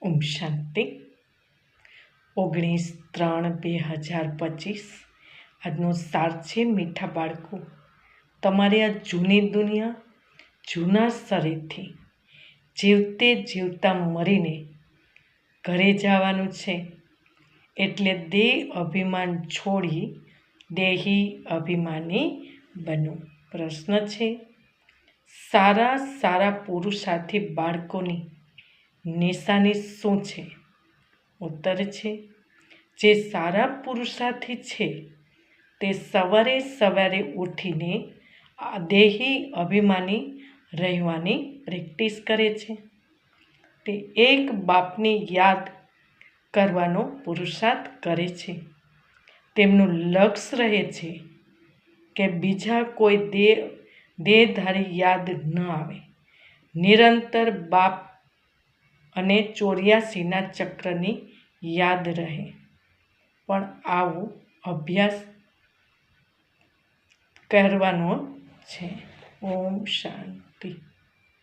ઓમ શાંતિ 19/3/2025 આજનો સાર છે મીઠા બાળકો, તમારે આ જૂની દુનિયા જૂના શરીરથી જીવતે જીવતા મરીને ઘરે જવાનું છે. એટલે દેહ અભિમાન છોડી દેહી અભિમાની બનો. પ્રશ્ન છે, સારા સારા પુરુષાર્થી બાળકોની નિશાની શું છે? ઉત્તર છે, જે સારા પુરુષાર્થી છે તે સવારે સવારે ઉઠીને દેહી અભિમાની રહેવાની પ્રેક્ટિસ કરે છે. તે એક બાપની યાદ કરવાનો પુરુષાર્થ કરે છે. તેમનું લક્ષ્ય રહે છે કે બીજા કોઈ દેહધારી યાદ ન આવે, નિરંતર બાપ અને 84ના ચક્રની યાદ રહે. પણ આવો અભ્યાસ કરવાનો છે. ઓમ શાંતિ.